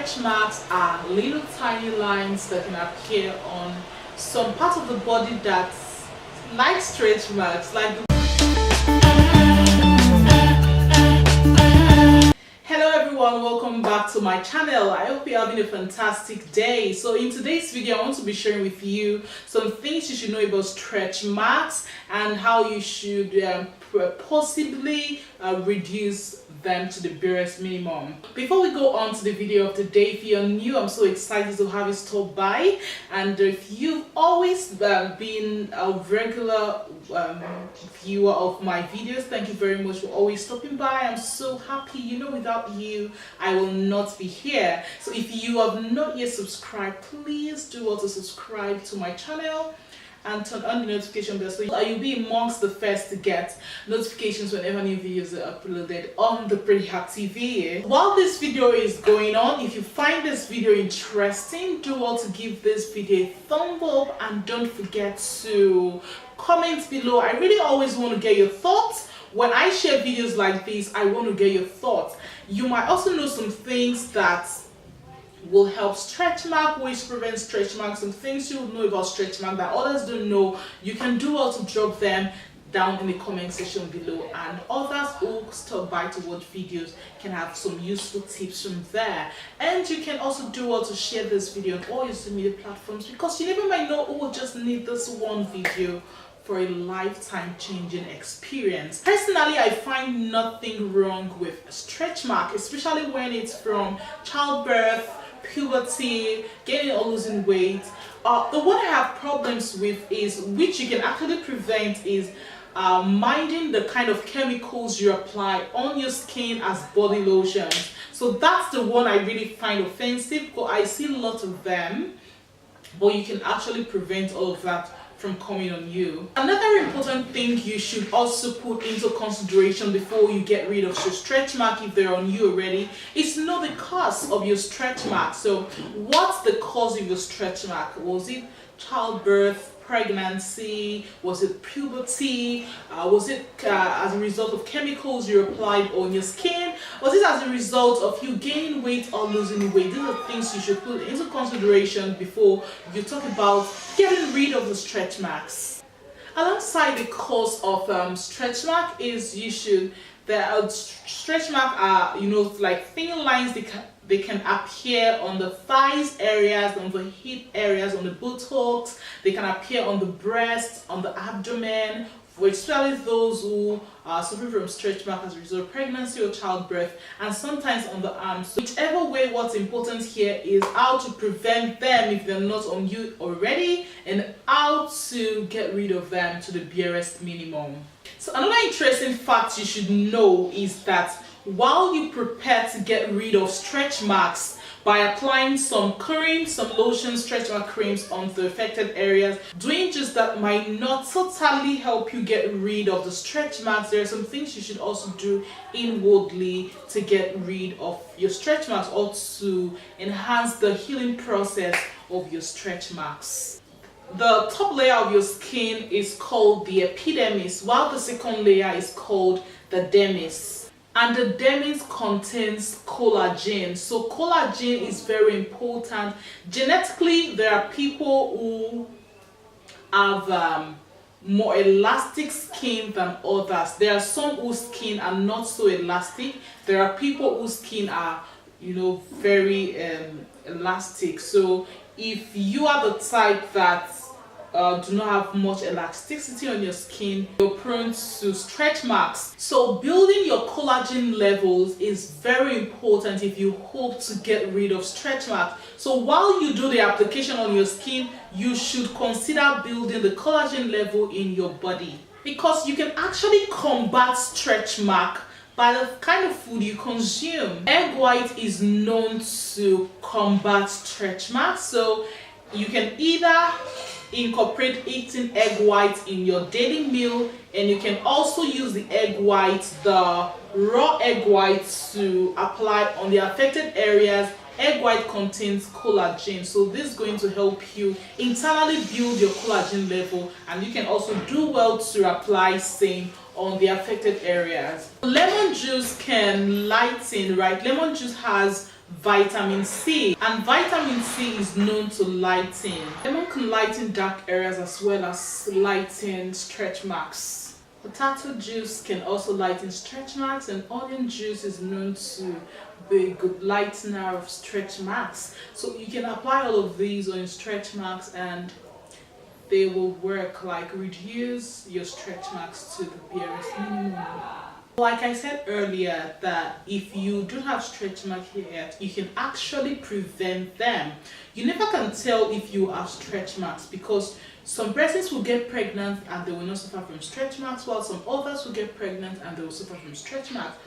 stretch marks are little tiny lines that can appear on some part of the body that's like stretch marks, like Hello everyone, welcome back to my channel. I hope you're having a fantastic day. So in today's video, I want to be sharing with you some things you should know about stretch marks and how you should possibly reduce them to the barest minimum. Before we go on to the video of the day, if you're new, I'm so excited to have you stop by. And if you've always been a regular viewer of my videos, thank you very much for always stopping by. I'm so happy. You know, without you I will not be here. So if you have not yet subscribed, please do also subscribe to my channel and turn on the notification bell so you'll be amongst the first to get notifications whenever new videos are uploaded on the Pretty Hack TV. While this video is going on, if you find this video interesting, do also give this video a thumb up and don't forget to comment below. I really always want to get your thoughts. When I share videos like this, I want to get your thoughts. You might also know some things that will help stretch mark, ways to prevent stretch marks, some things you know about stretch mark that others don't know. You can do well to drop them down in the comment section below, and others who stop by to watch videos can have some useful tips from there. And you can also do well to share this video on all your social media platforms, because you never might know who will just need this one video for a lifetime changing experience. Personally, I find nothing wrong with a stretch mark, especially when it's from childbirth, puberty, getting or losing weight. The one I have problems with is, which you can actually prevent, is minding the kind of chemicals you apply on your skin as body lotions. So that's the one I really find offensive, because I see lots of them, but you can actually prevent all of that from coming on you. Another important thing you should also put into consideration before you get rid of your stretch mark, if they're on you already, is know the cause of your stretch mark. So what's the cause of your stretch mark? Was it childbirth, pregnancy? Was it puberty? Was it as a result of chemicals you applied on your skin? Was it as a result of you gaining weight or losing weight? These are things you should put into consideration before you talk about getting rid of the stretch marks. Alongside the cause of stretch mark is stretch mark are, you know, like thin lines. They can appear on the thighs areas, on the hip areas, on the buttocks. They can appear on the breast, on the abdomen, for especially those who are suffering from stretch mark as a result of pregnancy or childbirth, and sometimes on the arms. So whichever way, what's important here is how to prevent them if they're not on you already, and how to get rid of them to the barest minimum. So another interesting fact you should know is that while you prepare to get rid of stretch marks by applying some cream, some lotion, stretch mark creams on the affected areas, doing just that might not totally help you get rid of the stretch marks. There are some things you should also do inwardly to get rid of your stretch marks, or to enhance the healing process of your stretch marks. The top layer of your skin is called the epidermis, while the second layer is called the dermis. And the dermis contains collagen. So collagen is very important. Genetically, there are people who have more elastic skin than others. There are some whose skin are not so elastic. There are people whose skin are, you know, very elastic. So if you are the type that do not have much elasticity on your skin, you're prone to stretch marks. So building your collagen levels is very important if you hope to get rid of stretch marks. So while you do the application on your skin, you should consider building the collagen level in your body, because you can actually combat stretch mark by the kind of food you consume. Egg white is known to combat stretch marks, so you can either incorporate eating egg white in your daily meal, and you can also use the egg white, the raw egg white, to apply on the affected areas. Egg white contains collagen, so this is going to help you internally build your collagen level, and you can also do well to apply same on the affected areas. Lemon juice can lighten, right? Lemon juice has vitamin C. And vitamin C is known to lighten. Lemon can lighten dark areas as well as lighten stretch marks. Potato juice can also lighten stretch marks, and onion juice is known to be a good lightener of stretch marks. So you can apply all of these on your stretch marks and they will work, like reduce your stretch marks to the barest minimum. Like I said earlier, that if you don't have stretch marks yet, you can actually prevent them. You never can tell if you have stretch marks, because some persons will get pregnant and they will not suffer from stretch marks, while some others will get pregnant and they will suffer from stretch marks.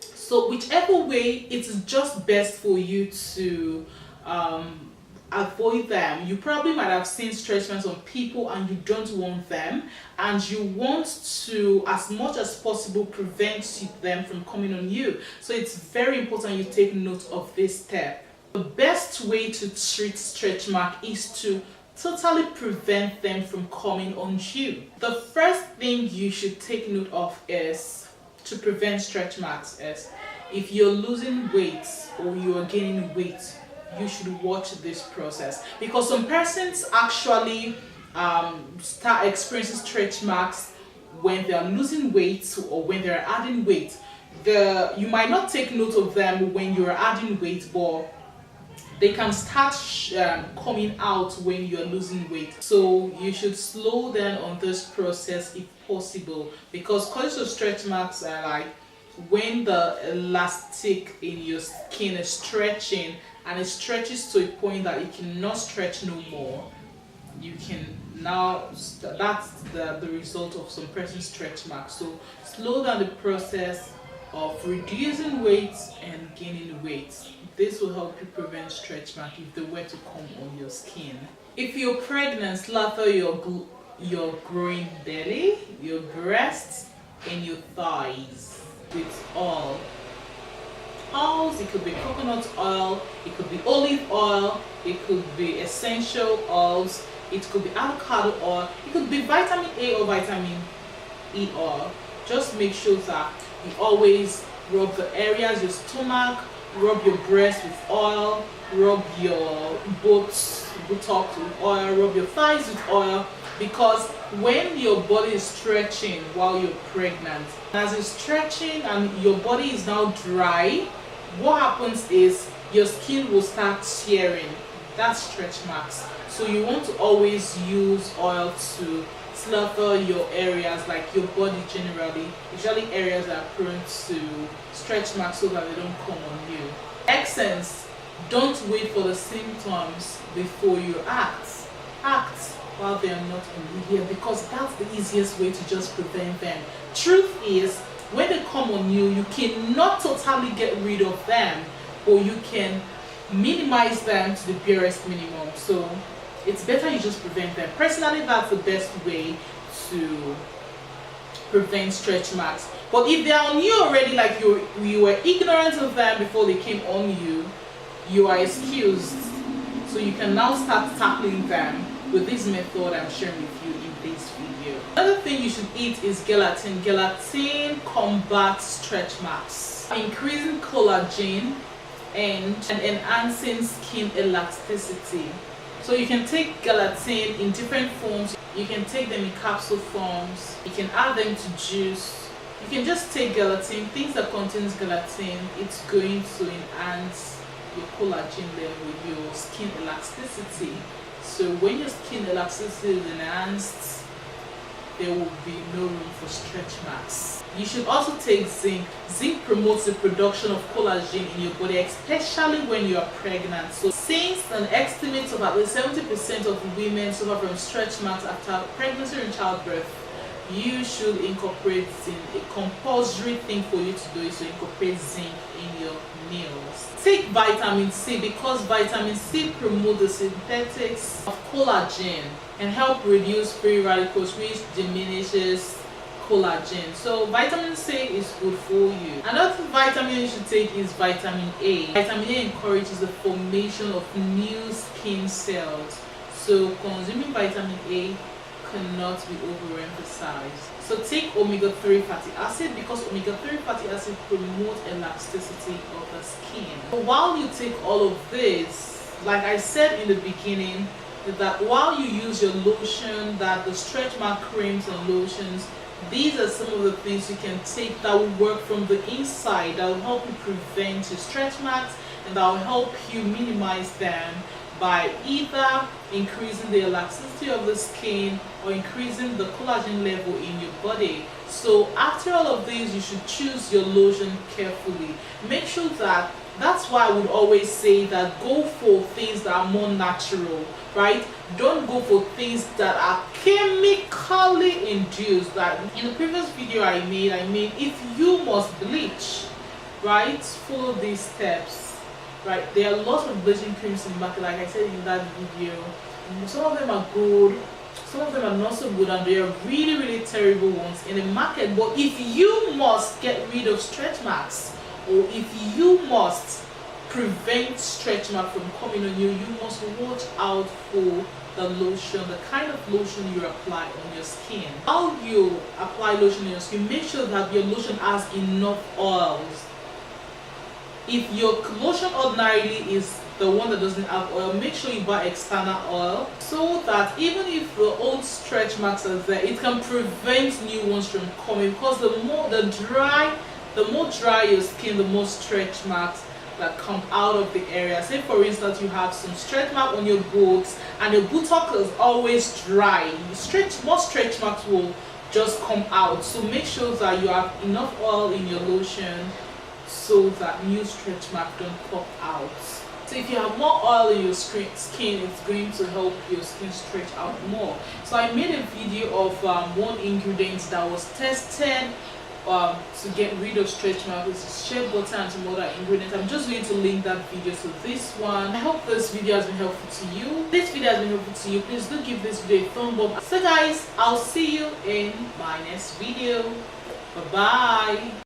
So whichever way, it is just best for you to avoid them. You probably might have seen stretch marks on people and you don't want them, and you want to, as much as possible, prevent them from coming on you. So it's very important you take note of this step. The best way to treat stretch mark is to totally prevent them from coming on you. The first thing you should take note of is to prevent stretch marks is if you're losing weight or you're gaining weight, you should watch this process, because some persons actually start experiencing stretch marks when they are losing weight or when they are adding weight. You might not take note of them when you're adding weight, but they can start coming out when you're losing weight. So you should slow down on this process if possible, because causes of stretch marks are like when the elastic in your skin is stretching and it stretches to a point that it cannot stretch no more. You can now, that's the result of some person's stretch marks. So slow down the process of reducing weight and gaining weight. This will help you prevent stretch marks if they were to come on your skin. If you're pregnant, slather your growing belly, your breasts, and your thighs with oil. Oils, it could be coconut oil, it could be olive oil, it could be essential oils, it could be avocado oil, it could be vitamin A or vitamin E oil. Just make sure that you always rub the areas, your stomach, rub your breast with oil, rub your buttocks with oil, rub your thighs with oil, because when your body is stretching while you're pregnant, as it's stretching and your body is now dry, what happens is your skin will start tearing. That's stretch marks. So you want to always use oil to slather your areas, like your body generally, usually areas that are prone to stretch marks, so that they don't come on you. Essence, don't wait for the symptoms before you act. Act while they are not immediate, because that's the easiest way to just prevent them. Truth is, when they come on you, you cannot totally get rid of them, or you can minimize them to the barest minimum. So it's better you just prevent them. Personally, that's the best way to prevent stretch marks. But if they are on you already, like you were ignorant of them before they came on you, you are excused. So you can now start tackling them with this method I'm sharing with you in this video. Another thing you should eat is gelatin. Gelatin combats stretch marks, increasing collagen and enhancing skin elasticity. So you can take gelatin in different forms. You can take them in capsule forms. You can add them to juice. You can just take gelatin, things that contains gelatin. It's going to enhance your collagen level, your skin elasticity. So when your skin elasticity is enhanced, there will be no room for stretch marks. You should also take zinc. Zinc promotes the production of collagen in your body, especially when you are pregnant. So since an estimate of at least 70% of women suffer from stretch marks after pregnancy and childbirth, you should incorporate zinc. A compulsory thing for you to do is to incorporate zinc in your meals. Take vitamin C, because vitamin C promotes the synthetics of collagen and help reduce free radicals, which diminishes collagen. So vitamin C is good for you. Another vitamin you should take is vitamin A. Vitamin A encourages the formation of new skin cells. So consuming vitamin A cannot be overemphasized. So take omega-3 fatty acid, because omega-3 fatty acid promotes elasticity of the skin. But while you take all of this, like I said in the beginning, that while you use your lotion, that the stretch mark creams and lotions, these are some of the things you can take that will work from the inside, that will help you prevent your stretch marks, and that will help you minimize them by either increasing the elasticity of the skin or increasing the collagen level in your body. So after all of these, you should choose your lotion carefully. Make sure that's why I would always say that go for things that are more natural, right? Don't go for things that are chemically induced. Like in the previous video I made, if you must bleach, right, follow these steps. Right, there are lots of bleaching creams in the market, like I said in that video. Some of them are good, some of them are not so good, and they are really, really terrible ones in the market. But if you must get rid of stretch marks, or if you must prevent stretch marks from coming on you, you must watch out for the lotion, the kind of lotion you apply on your skin. How you apply lotion on your skin, make sure that your lotion has enough oils. If your lotion ordinarily is the one that doesn't have oil, make sure you buy external oil, so that even if the old stretch marks are there, it can prevent new ones from coming. Because the more dry your skin, the more stretch marks that come out of the area. Say for instance, you have some stretch mark on your boots, and your buttock is always dry. More stretch marks will just come out. So make sure that you have enough oil in your lotion, so that new stretch marks don't pop out. So if you have more oil in your skin, it's going to help your skin stretch out more. So I made a video of one ingredient that was tested to get rid of stretch marks, which is shea butter and some other ingredients. I'm just going to link that video to this one. I hope this video has been helpful to you. If this video has been helpful to you, please do give this video a thumb up. So guys, I'll see you in my next video. Bye bye.